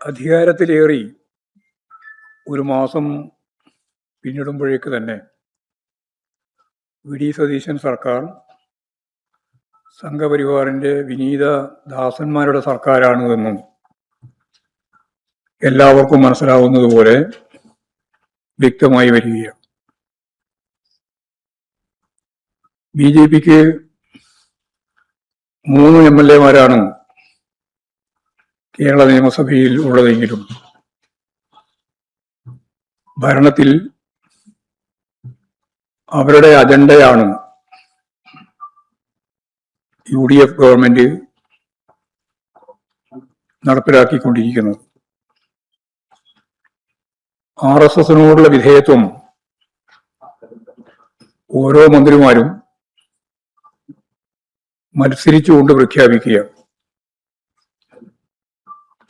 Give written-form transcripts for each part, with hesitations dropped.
അധികാരത്തിലേറി ഒരു മാസം പിന്നിടുമ്പോഴേക്ക് തന്നെ വി.ഡി. സതീശൻ സർക്കാർ സംഘപരിവാറിൻ്റെ വിനീത ദാസന്മാരുടെ സർക്കാരാണ് എന്നും എല്ലാവർക്കും മനസ്സിലാവുന്നതുപോലെ വ്യക്തമായി വരികയാണ്. ബി.ജെ.പിക്ക് 3 MLA-മാരാണ് കേരള നിയമസഭയിൽ ഉള്ളതെങ്കിലും ഭരണത്തിൽ അവരുടെ അജണ്ടയാണ് UDF ഗവൺമെന്റ് നടപ്പിലാക്കിക്കൊണ്ടിരിക്കുന്നത്. RSSനോടുള്ള വിധേയത്വം ഓരോ മന്ത്രിമാരും മത്സരിച്ചുകൊണ്ട് പ്രഖ്യാപിക്കുക.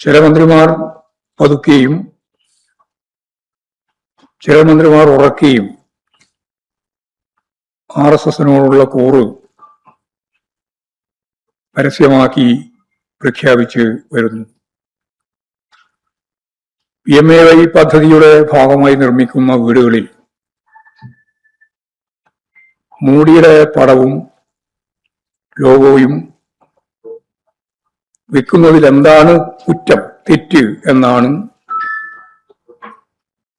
ചില മന്ത്രിമാർ പതുക്കെയും ചില മന്ത്രിമാർ ഉറക്കെയും RSSനോടുള്ള കൂറ് പരസ്യമാക്കി പ്രഖ്യാപിച്ച് വരുന്നു. PMAY പദ്ധതിയുടെ ഭാഗമായി നിർമ്മിക്കുന്ന വീടുകളിൽ മോഡിയുടെ പടവും ലോഗോയും വെക്കുന്നതിൽ എന്താണ് കുറ്റം, തെറ്റ് എന്നാണ്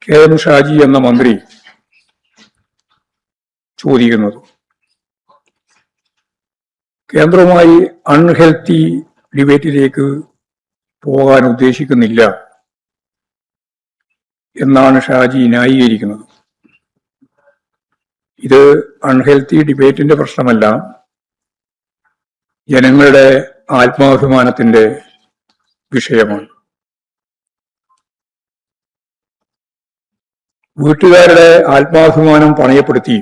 KM ഷാജി എന്ന മന്ത്രി ചോദിക്കുന്നത്. കേന്ദ്രവുമായി അൺഹെൽത്തി ഡിബേറ്റിലേക്ക് പോകാൻ ഉദ്ദേശിക്കുന്നില്ല എന്നാണ് ഷാജി ന്യായീകരിക്കുന്നത്. ഇത് അൺഹെൽത്തി ഡിബേറ്റിന്റെ പ്രശ്നമല്ല, ജനങ്ങളുടെ ആത്മാഭിമാനത്തിന്റെ വിഷയമാണ്. വീട്ടുകാരുടെ ആത്മാഭിമാനം പണയപ്പെടുത്തി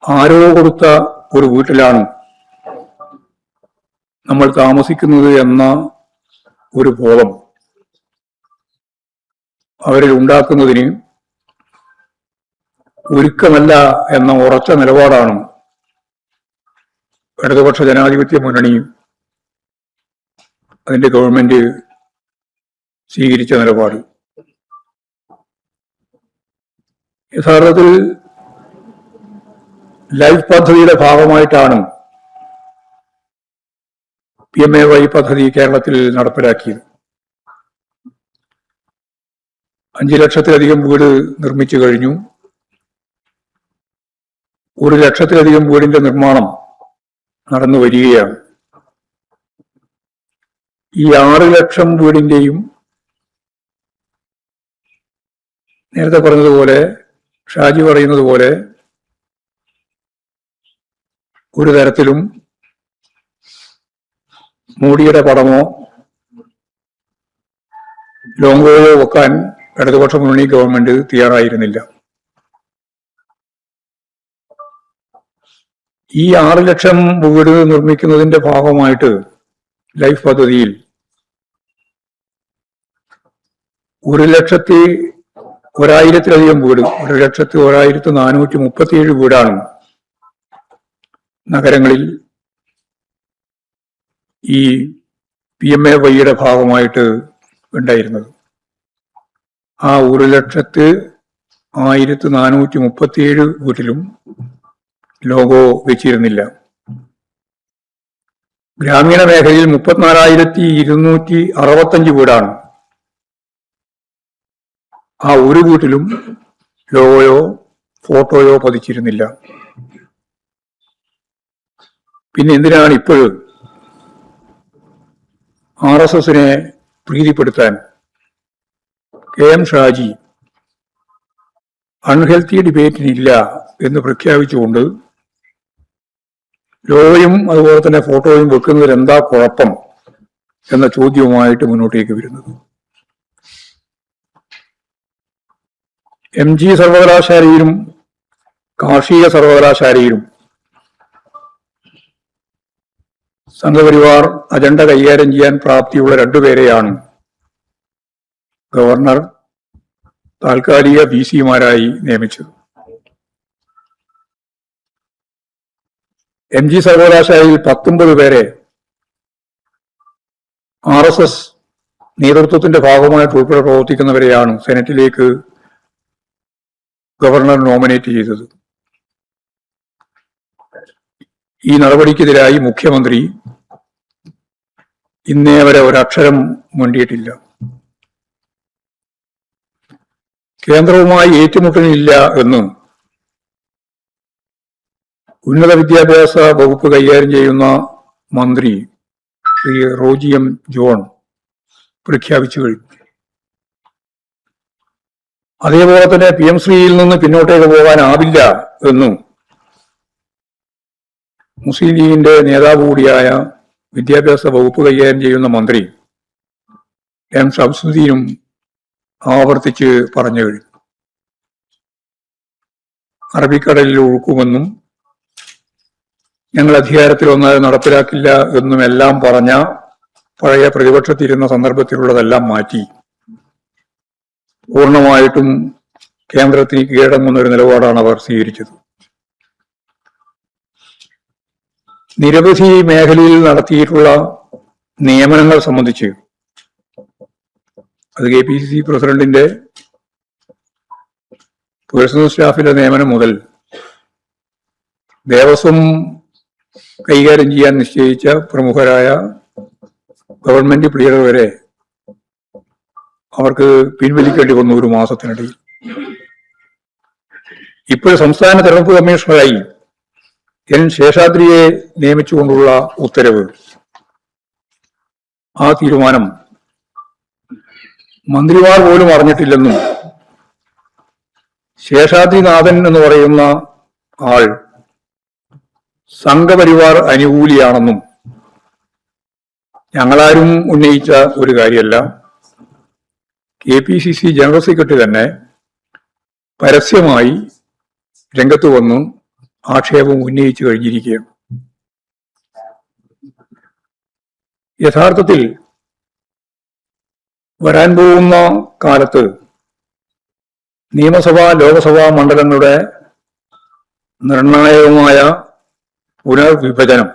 ആരോ കൊടുത്ത ഒരു വീട്ടിലാണ് നമ്മൾ താമസിക്കുന്നത് എന്ന ഒരു ബോധം അവരിൽ ഉണ്ടാക്കുന്നതിന് ഒരുക്കമല്ല എന്ന ഉറച്ച നിലപാടാണ് ഇടതുപക്ഷ ജനാധിപത്യ മുന്നണിയും അതിന്റെ ഗവൺമെന്റ് സ്വീകരിച്ച നിലപാട്. യഥാർത്ഥത്തിൽ ലൈഫ് പദ്ധതിയുടെ ഭാഗമായിട്ടാണ് PMAY പദ്ധതി കേരളത്തിൽ നടപ്പിലാക്കിയത്. 5 ലക്ഷത്തിലധികം വീട് നിർമ്മിച്ചു കഴിഞ്ഞു. 1 ലക്ഷത്തിലധികം വീടിന്റെ നിർമ്മാണം നടന്നു വരികയാണ്. ഈ 6 ലക്ഷം വീടിന്റെയും നേരത്തെ പറഞ്ഞതുപോലെ, ഷാജി പറയുന്നത് പോലെ, ഒരു തരത്തിലും മോഡിയുടെ പടമോ ലോഗോയോ വെക്കാൻ ഇടതുപക്ഷ മുന്നണി ഗവൺമെന്റ് തയ്യാറായിരുന്നില്ല. ഈ 6 ലക്ഷം വീട് നിർമ്മിക്കുന്നതിന്റെ ഭാഗമായിട്ട് ലൈഫ് പദ്ധതിയിൽ 1,01,000-ലധികം വീട്, 1,01,437 വീടാണ് നഗരങ്ങളിൽ ഈ PMAYയുടെ ഭാഗമായിട്ട് ഉണ്ടായിരുന്നത്. ആ 1,01,437 വീട്ടിലും ലോഗോ വെച്ചിരുന്നില്ല. ഗ്രാമീണ മേഖലയിൽ 34,265 വീടാണ്. ആ ഒരു വീട്ടിലും ലോഗോയോ ഫോട്ടോയോ പതിച്ചിരുന്നില്ല. പിന്നെ എന്തിനാണ് ഇപ്പോഴും RSSനെ പ്രീതിപ്പെടുത്താൻ KM ഷാജി അൺഹെൽത്തി ഡിബേറ്റിനില്ല എന്ന് പ്രഖ്യാപിച്ചുകൊണ്ട് ലോഗോയും അതുപോലെ തന്നെ ഫോട്ടോയും വെക്കുന്നതിൽ എന്താ കുഴപ്പം എന്ന ചോദ്യവുമായിട്ട് മുന്നോട്ടേക്ക് വരുന്നത്? MG സർവകലാശാലയിലും കാർഷിക സർവകലാശാലയിലും സംഘപരിവാർ അജണ്ട കൈകാര്യം ചെയ്യാൻ പ്രാപ്തിയുള്ള 2 പേരെയാണ് ഗവർണർ താൽക്കാലിക VC-മാരായി നിയമിച്ചത്. MG സർവകലാശാലയിൽ 19 പേരെ RSS നേതൃത്വത്തിന്റെ ഭാഗമായിട്ട് ഉൾപ്പെടെ പ്രവർത്തിക്കുന്നവരെയാണ് സെനറ്റിലേക്ക് ഗവർണർ നോമിനേറ്റ് ചെയ്തത്. ഈ നടപടിക്കെതിരായി മുഖ്യമന്ത്രി ഇന്നേ വരെ ഒരക്ഷരം മിണ്ടിയിട്ടില്ല. കേന്ദ്രവുമായി ഏറ്റുമുട്ടലില്ല എന്ന് ഉന്നത വിദ്യാഭ്യാസ വകുപ്പ് കൈകാര്യം ചെയ്യുന്ന മന്ത്രി ശ്രീ റോജി എം ജോൺ പ്രഖ്യാപിച്ചു കഴിഞ്ഞു. അതേപോലെ തന്നെ PM ശ്രീയിൽ നിന്ന് പിന്നോട്ടേക്ക് പോകാനാവില്ല എന്നും മുസ്ലിം ലീഗിന്റെ നേതാവ് കൂടിയായ വിദ്യാഭ്യാസ വകുപ്പ് കൈകാര്യം ചെയ്യുന്ന മന്ത്രി M ഷംസുദ്ദീനും ആവർത്തിച്ച് പറഞ്ഞു കഴിഞ്ഞു. അറബിക്കടലിൽ ഒഴുക്കുമെന്നും ഞങ്ങൾ അധികാരത്തിൽ വന്നാൽ നടപ്പിലാക്കില്ല എന്നും എല്ലാം പറഞ്ഞ പഴയ പ്രതിപക്ഷത്തിരുന്ന സന്ദർഭത്തിലുള്ളതെല്ലാം മാറ്റി പൂർണ്ണമായിട്ടും കേന്ദ്രത്തിന് കീഴടങ്ങുന്ന ഒരു നിലപാടാണ് അവർ സ്വീകരിച്ചത്. നിരവധി മേഖലയിൽ നടത്തിയിട്ടുള്ള നിയമനങ്ങൾ സംബന്ധിച്ച് അത് KPCC പ്രസിഡന്റിന്റെ പേഴ്സണൽ സ്റ്റാഫിന്റെ നിയമനം മുതൽ ദേവസ്വം കൈകാര്യം ചെയ്യാൻ നിശ്ചയിച്ച പ്രമുഖരായ ഗവൺമെന്റ് പ്ലീഡർ വരെ അവർക്ക് പിൻവലിക്കേണ്ടി വന്നു ഒരു മാസത്തിനിടയിൽ. ഇപ്പോൾ സംസ്ഥാന തെരഞ്ഞെടുപ്പ് കമ്മീഷണറായി N ശേഷാദ്രിയെ നിയമിച്ചുകൊണ്ടുള്ള ഉത്തരവ്, ആ തീരുമാനം മന്ത്രിമാർ പോലും അറിഞ്ഞിട്ടില്ലെന്നും ശേഷാദ്രിനാഥൻ എന്ന് പറയുന്ന ആൾ സംഘപരിവാർ അനുകൂലിയാണെന്നും ഞങ്ങളാരും ഉന്നയിച്ച ഒരു കാര്യമല്ല, KPCC ജനറൽ സെക്രട്ടറി തന്നെ പരസ്യമായി രംഗത്ത് വന്ന് ആക്ഷേപം ഉന്നയിച്ചു കഴിഞ്ഞിരിക്കുകയാണ്. യഥാർത്ഥത്തിൽ വരാൻ പോകുന്ന കാലത്ത് നിയമസഭാ ലോകസഭാ മണ്ഡലങ്ങളുടെ നിർണായകമായ പുനർവിഭജനം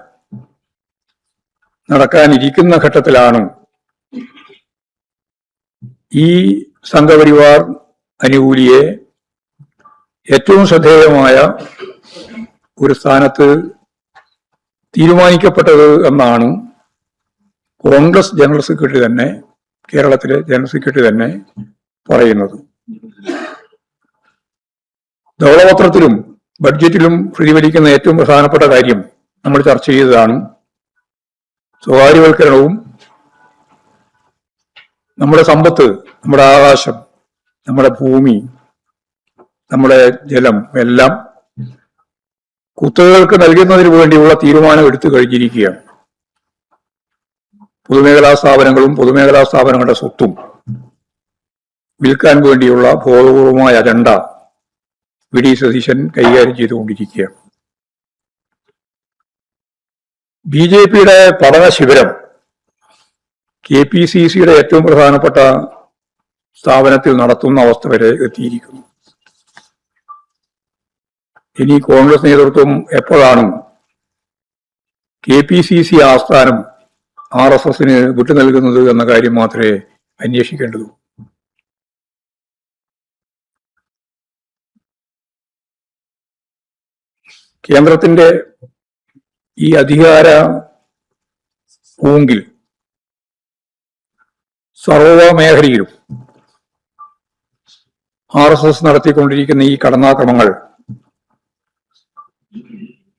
നടക്കാനിരിക്കുന്ന ഘട്ടത്തിലാണ് ഈ സംഘപരിവാർ അനുകൂലിയെ ഏറ്റവും ശ്രദ്ധേയമായ ഒരു സ്ഥാനത്ത് തീരുമാനിക്കപ്പെട്ടത് എന്നാണ് കോൺഗ്രസ് ജനറൽ സെക്രട്ടറി തന്നെ, കേരളത്തിലെ ജനറൽ സെക്രട്ടറി തന്നെ പറയുന്നത്. ധവളപത്രത്തിലും ബഡ്ജറ്റിലും പ്രതിഫലിക്കുന്ന ഏറ്റവും പ്രധാനപ്പെട്ട കാര്യം നമ്മൾ ചർച്ച ചെയ്തതാണ്. സ്വകാര്യവൽക്കരണവും നമ്മുടെ സമ്പത്ത്, നമ്മുടെ ആകാശം, നമ്മുടെ ഭൂമി, നമ്മുടെ ജലം എല്ലാം കുത്തകകൾക്ക് നൽകുന്നതിന് വേണ്ടിയുള്ള തീരുമാനം എടുത്തു കഴിഞ്ഞിരിക്കുകയാണ്. പൊതുമേഖലാ സ്ഥാപനങ്ങളും പൊതുമേഖലാ സ്ഥാപനങ്ങളുടെ സ്വത്തും വിൽക്കാൻ വേണ്ടിയുള്ള ബോധപൂർവമായ അജണ്ട VD സതീശൻ കൈകാര്യം ചെയ്തുകൊണ്ടിരിക്കുകയാണ്. BJPയുടെ പഠന ശിബിരം KPCCയുടെ ഏറ്റവും പ്രധാനപ്പെട്ട സ്ഥാപനത്തിൽ നടത്തുന്ന അവസ്ഥ വരെ എത്തിയിരിക്കുന്നു. ഇനി കോൺഗ്രസ് നേതൃത്വം എപ്പോഴാണ് KPCC ആസ്ഥാനം RSSന് വിട്ടു നൽകുന്നത് എന്ന കാര്യം മാത്രമേ അന്വേഷിക്കേണ്ടതുള്ളൂ. കേന്ദ്രത്തിന്റെ ഈ അധികാര പൂങ്കിൽ സർവ മേഖലയിലും RSS നടത്തിക്കൊണ്ടിരിക്കുന്ന ഈ കടന്നാക്രമങ്ങൾ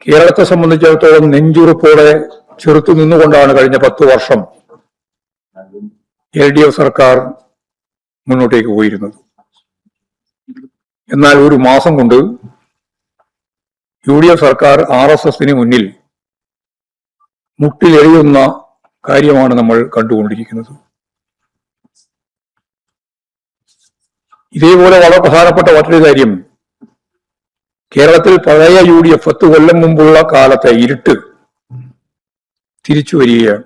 കേരളത്തെ സംബന്ധിച്ചിടത്തോളം നെഞ്ചുറപ്പോടെ ചെറുത്തു നിന്നുകൊണ്ടാണ് കഴിഞ്ഞ 10 വർഷം LDF സർക്കാർ മുന്നോട്ടേക്ക് പോയിരുന്നത്. എന്നാൽ ഒരു മാസം കൊണ്ട് UDF സർക്കാർ RSSന് മുന്നിൽ മുട്ടിലെറിയുന്ന കാര്യമാണ് നമ്മൾ കണ്ടുകൊണ്ടിരിക്കുന്നത്. ഇതേപോലെ വളരെ പ്രധാനപ്പെട്ട മറ്റൊരു കാര്യം, കേരളത്തിൽ പഴയ UDF 10 കൊല്ലം മുമ്പുള്ള കാലത്തെ ഇരുട്ട് തിരിച്ചു വരികയാണ്.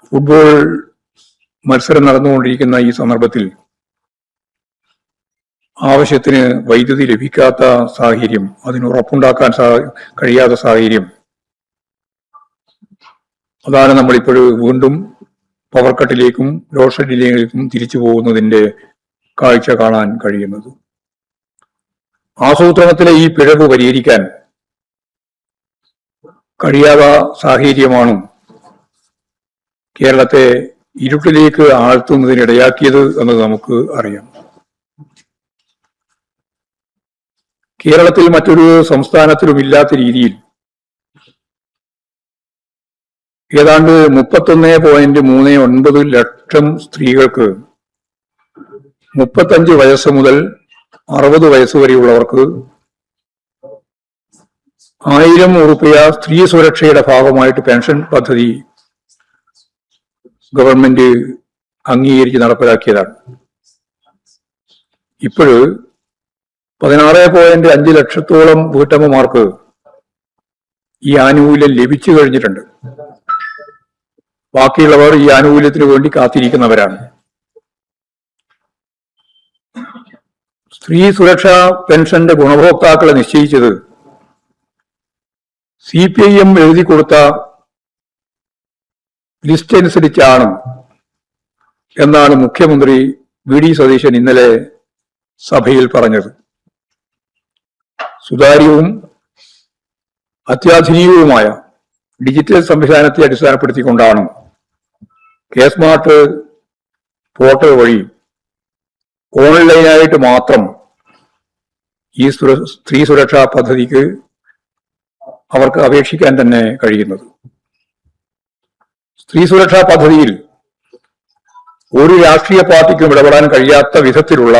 ഫുട്ബോൾ മത്സരം നടന്നുകൊണ്ടിരിക്കുന്ന ഈ സന്ദർഭത്തിൽ ആവശ്യത്തിന് വൈദ്യുതി ലഭിക്കാത്ത സാഹചര്യം, അതിന് ഉറപ്പുണ്ടാക്കാൻ കഴിയാത്ത സാഹചര്യം അതാണ് നമ്മളിപ്പോഴും വീണ്ടും പവർ കട്ടിലേക്കും ലോഡ് ഷെഡിലേക്കും തിരിച്ചു പോകുന്നതിന്റെ കാഴ്ച കാണാൻ കഴിയുന്നത്. ആസൂത്രണത്തിലെ ഈ പിഴവ് പരിഹരിക്കാൻ കഴിയാത്ത സാഹചര്യമാണ് കേരളത്തെ ഇരുട്ടിലേക്ക് ആഴ്ത്തുന്നതിനിടയാക്കിയത് എന്ന് നമുക്ക് അറിയാം. കേരളത്തിൽ മറ്റൊരു സംസ്ഥാനത്തിലും ഇല്ലാത്ത രീതിയിൽ ഏതാണ്ട് 31.39 ലക്ഷം സ്ത്രീകൾക്ക് 35 വയസ്സ് മുതൽ 60 വയസ്സ് വരെയുള്ളവർക്ക് 1000 രൂപ സ്ത്രീ സുരക്ഷയുടെ ഭാഗമായിട്ട് പെൻഷൻ പദ്ധതി ഗവൺമെന്റ് അംഗീകരിച്ച് നടപ്പിലാക്കിയതാണ്. ഇപ്പോഴ് 16.5 ലക്ഷത്തോളം വീട്ടമ്മമാർക്ക് ഈ ആനുകൂല്യം ലഭിച്ചു കഴിഞ്ഞിട്ടുണ്ട്. ബാക്കിയുള്ളവർ ഈ ആനുകൂല്യത്തിന് വേണ്ടി കാത്തിരിക്കുന്നവരാണ്. സ്ത്രീ സുരക്ഷാ പെൻഷന്റെ ഗുണഭോക്താക്കളെ നിശ്ചയിച്ചത് CPIM എഴുതി കൊടുത്ത ലിസ്റ്റ് അനുസരിച്ചാണ് എന്നാണ് മുഖ്യമന്ത്രി VD സതീശൻ ഇന്നലെ സഭയിൽ പറഞ്ഞത്. സുതാര്യവും അത്യാധുനികവുമായ ഡിജിറ്റൽ സംവിധാനത്തെ അടിസ്ഥാനപ്പെടുത്തിക്കൊണ്ടാണ് കെ-സ്മാർട്ട് പോർട്ടൽ വഴി ഓൺലൈനായിട്ട് മാത്രം ഈ സ്ത്രീ സുരക്ഷാ പദ്ധതിക്ക് അവർക്ക് അപേക്ഷിക്കാൻ തന്നെ കഴിയുന്നത്. സ്ത്രീ സുരക്ഷാ പദ്ധതിയിൽ ഒരു രാഷ്ട്രീയ പാർട്ടിക്കും ഇടപെടാൻ കഴിയാത്ത വിധത്തിലുള്ള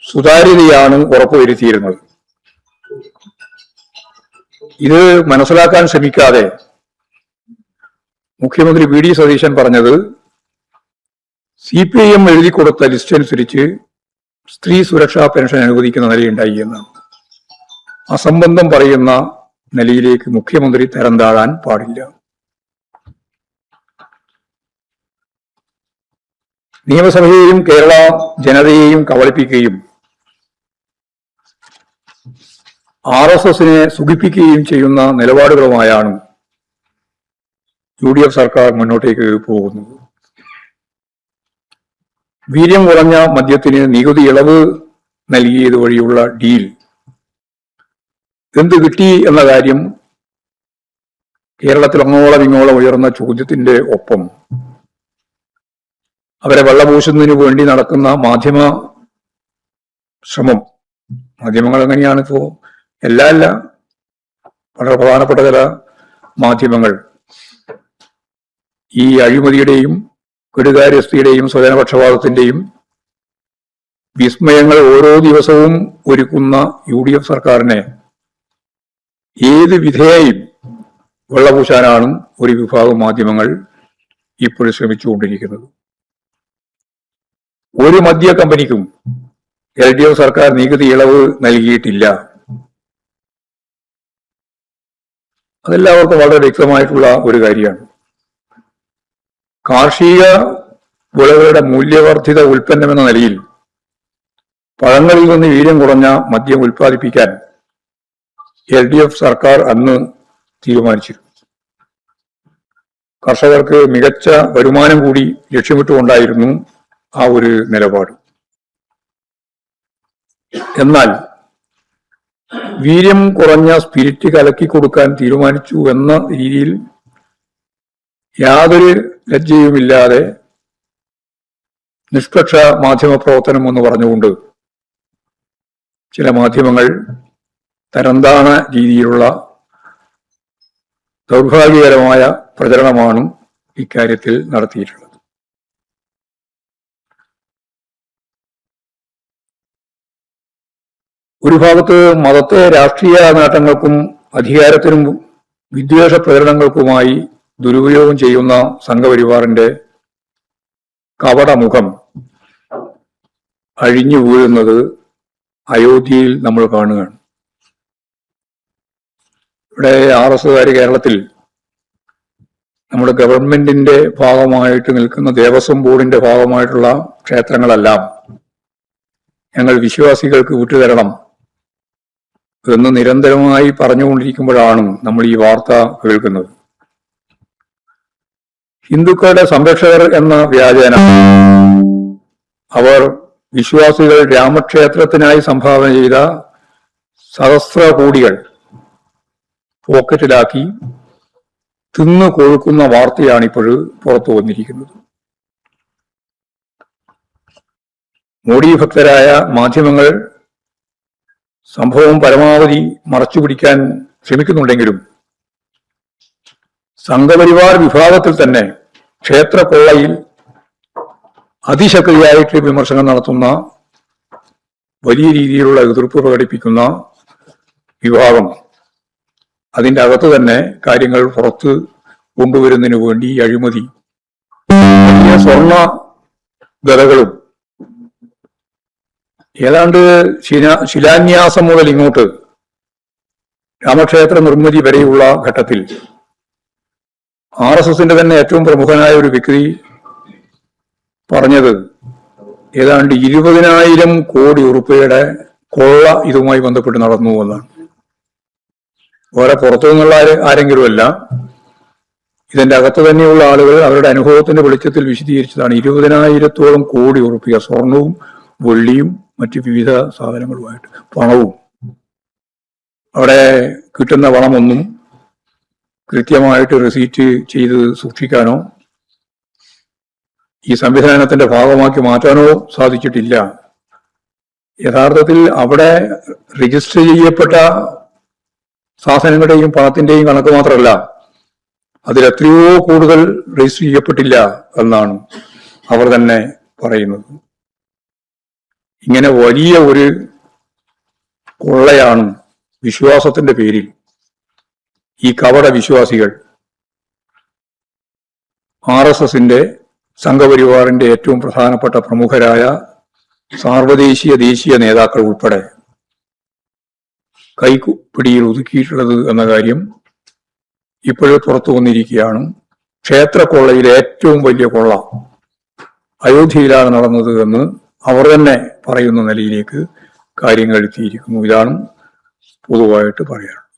സുതാര്യതയാണ് ഉറപ്പുവരുത്തിയിരുന്നത്. ഇത് മനസ്സിലാക്കാൻ ശ്രമിക്കാതെ മുഖ്യമന്ത്രി VD സതീശൻ പറഞ്ഞത് CPIM എഴുതി കൊടുത്ത ലിസ്റ്റ് അനുസരിച്ച് സ്ത്രീ സുരക്ഷാ പെൻഷൻ അനുവദിക്കുന്ന നിലയുണ്ടായി എന്നാണ്. അസംബന്ധം പറയുന്ന നിലയിലേക്ക് മുഖ്യമന്ത്രി തരം താഴാൻ പാടില്ല. നിയമസഭയെയും കേരള ജനതയെയും കബളിപ്പിക്കുകയും RSSനെ സുഖിപ്പിക്കുകയും ചെയ്യുന്ന നിലപാടുകളുമായാണ് UDF സർക്കാർ മുന്നോട്ടേക്ക് പോകുന്നത്. വീര്യം കുറഞ്ഞ മദ്യത്തിന് നികുതി ഇളവ് നൽകിയത് വഴിയുള്ള ഡീൽ എന്ത് കിട്ടി എന്ന കാര്യം കേരളത്തിൽ അങ്ങോളം ഇങ്ങോളം ഉയർന്ന ചോദ്യത്തിന്റെ ഒപ്പം അവരെ വെള്ളപൂശുന്നതിന് വേണ്ടി നടക്കുന്ന മാധ്യമ ശ്രമം, മാധ്യമങ്ങൾ എങ്ങനെയാണ് ഇപ്പോ അല്ല വളരെ പ്രധാനപ്പെട്ട ചില മാധ്യമങ്ങൾ ഈ അഴിമതിയുടെയും കെടുകാര്യസ്ഥയുടെയും സ്വജനപക്ഷപാതത്തിന്റെയും വിസ്മയങ്ങൾ ഓരോ ദിവസവും ഒരുക്കുന്ന UDF സർക്കാരിനെ ഏത് വിധേയയും വെള്ളപൂശാനാണ് ഒരു വിഭാഗം മാധ്യമങ്ങൾ ഇപ്പോഴും ശ്രമിച്ചുകൊണ്ടിരിക്കുന്നത്. ഒരു മദ്യ കമ്പനിക്കും LDF സർക്കാർ നികുതി ഇളവ് നൽകിയിട്ടില്ല. അതെല്ലാവർക്കും വളരെ വ്യക്തമായിട്ടുള്ള ഒരു കാര്യമാണ്. കാർഷിക വിളകളുടെ മൂല്യവർദ്ധിത ഉൽപ്പന്നം എന്ന നിലയിൽ പഴങ്ങളിൽ നിന്ന് വീര്യം കുറഞ്ഞ മദ്യം ഉൽപ്പാദിപ്പിക്കാൻ LDF സർക്കാർ അന്ന് തീരുമാനിച്ചിരുന്നു. കർഷകർക്ക് മികച്ച വരുമാനം കൂടി ലക്ഷ്യമിട്ടുകൊണ്ടായിരുന്നു ആ ഒരു നിലപാട്. എന്നാൽ വീര്യം കുറഞ്ഞ സ്പിരിറ്റ് കലക്കി കൊടുക്കാൻ തീരുമാനിച്ചു എന്ന രീതിയിൽ യാതൊരു ലജ്ജയുമില്ലാതെ നിഷ്പക്ഷ മാധ്യമ പ്രവർത്തനം എന്ന് പറഞ്ഞുകൊണ്ട് ചില മാധ്യമങ്ങൾ തരംതാണ രീതിയിലുള്ള ദൗർഭാഗ്യകരമായ പ്രചരണമാണ് ഇക്കാര്യത്തിൽ നടത്തിയിട്ടുള്ളത്. ഒരു ഭാഗത്ത് മതത്തെ രാഷ്ട്രീയ നേട്ടങ്ങൾക്കും അധികാരത്തിനും വിദ്വേഷ പ്രചരണങ്ങൾക്കുമായി ദുരുപയോഗം ചെയ്യുന്ന സംഘപരിവാറിന്റെ കപടമുഖം അഴിഞ്ഞു വീഴുന്നത് അയോധ്യയിൽ നമ്മൾ കാണുകയാണ്. ഇവിടെ RSSകാര് കേരളത്തിൽ നമ്മുടെ ഗവൺമെന്റിന്റെ ഭാഗമായിട്ട് നിൽക്കുന്ന ദേവസ്വം ബോർഡിന്റെ ഭാഗമായിട്ടുള്ള ക്ഷേത്രങ്ങളെല്ലാം ഞങ്ങൾ വിശ്വാസികൾക്ക് വിട്ടുതരണം എന്ന് നിരന്തരമായി പറഞ്ഞുകൊണ്ടിരിക്കുമ്പോഴാണ് നമ്മൾ ഈ വാർത്ത കേൾക്കുന്നത്. ഹിന്ദുക്കളുടെ സംരക്ഷകർ എന്ന വ്യാജേന അവർ വിശ്വാസികൾ രാമക്ഷേത്രത്തിനായി സംഭാവന ചെയ്ത സഹസ്ര കോടികൾ പോക്കറ്റിലാക്കി തിന്നു കൊഴുക്കുന്ന വാർത്തയാണ് ഇപ്പോഴും പുറത്തു വന്നിരിക്കുന്നത്. മോഡി ഭക്തരായ മാധ്യമങ്ങൾ സംഭവം പരമാവധി മറച്ചുപിടിക്കാൻ ശ്രമിക്കുന്നുണ്ടെങ്കിലും സംഘപരിവാർ വിഭാഗത്തിൽ തന്നെ ക്ഷേത്രക്കൊള്ളയിൽ അതിശക്തിയായിട്ട് വിമർശനം നടത്തുന്ന വലിയ രീതിയിലുള്ള എതിർപ്പ് പ്രകടിപ്പിക്കുന്ന വിഭാഗം അതിൻ്റെ അകത്ത് തന്നെ കാര്യങ്ങൾ പുറത്ത് കൊണ്ടുവരുന്നതിന് വേണ്ടി അഴിമതി വലിയ സ്വർണ ഗതകളും ഏതാണ്ട് ശിലാന്യാസം മുതൽ ഇങ്ങോട്ട് രാമക്ഷേത്ര നിർമ്മിതി വരെയുള്ള ഘട്ടത്തിൽ RSSന്റെ തന്നെ ഏറ്റവും പ്രമുഖനായ ഒരു വ്യക്തി പറഞ്ഞത് ഏതാണ്ട് 20,000 കോടി ഉറുപ്പികയുടെ കൊള്ള ഇതുമായി ബന്ധപ്പെട്ട് നടന്നു എന്നാണ്. വേറെ പുറത്തു നിന്നുള്ള ആരെങ്കിലുമല്ല, ഇതിന്റെ അകത്ത് തന്നെയുള്ള ആളുകൾ അവരുടെ അനുഭവത്തിന്റെ വെളിച്ചത്തിൽ വിശദീകരിച്ചതാണ്. 20,000-ഓളം കോടി ഉറുപ്പിക സ്വർണവും വെള്ളിയും മറ്റു വിവിധ സാധനങ്ങളുമായിട്ട് പണവും. അവിടെ കിട്ടുന്ന പണമൊന്നും കൃത്യമായിട്ട് റെസീറ്റ് ചെയ്ത് സൂക്ഷിക്കാനോ ഈ സംവിധാനത്തിന്റെ ഭാഗമാക്കി മാറ്റാനോ സാധിച്ചിട്ടില്ല. യഥാർത്ഥത്തിൽ അവിടെ രജിസ്റ്റർ ചെയ്യപ്പെട്ട സാധനങ്ങളുടെയും പണത്തിന്റെയും കണക്ക് മാത്രമല്ല, അതിലെത്രയോ കൂടുതൽ രജിസ്റ്റർ ചെയ്യപ്പെട്ടില്ല എന്നാണ് അവർ തന്നെ പറയുന്നത്. ഇങ്ങനെ വലിയ ഒരു കൊള്ളയാണ് വിശ്വാസത്തിന്റെ പേരിൽ ഈ കപട വിശ്വാസികൾ RSSന്റെ സംഘപരിവാറിന്റെ ഏറ്റവും പ്രധാനപ്പെട്ട പ്രമുഖരായ സാർവദേശീയ ദേശീയ നേതാക്കൾ ഉൾപ്പെടെ കൈപ്പിടിയിൽ ഒതുക്കിയിട്ടുള്ളത് എന്ന കാര്യം ഇപ്പോഴും പുറത്തു വന്നിരിക്കുകയാണ്. ക്ഷേത്രക്കൊള്ളയിലെ ഏറ്റവും വലിയ കൊള്ള അയോധ്യയിലാണ് നടന്നത് എന്ന് അവർ തന്നെ പറയുന്ന നിലയിലേക്ക് കാര്യങ്ങൾ എത്തിയിരിക്കുന്നു. ഇതാണ് പൊതുവായിട്ട് പറയാറ്.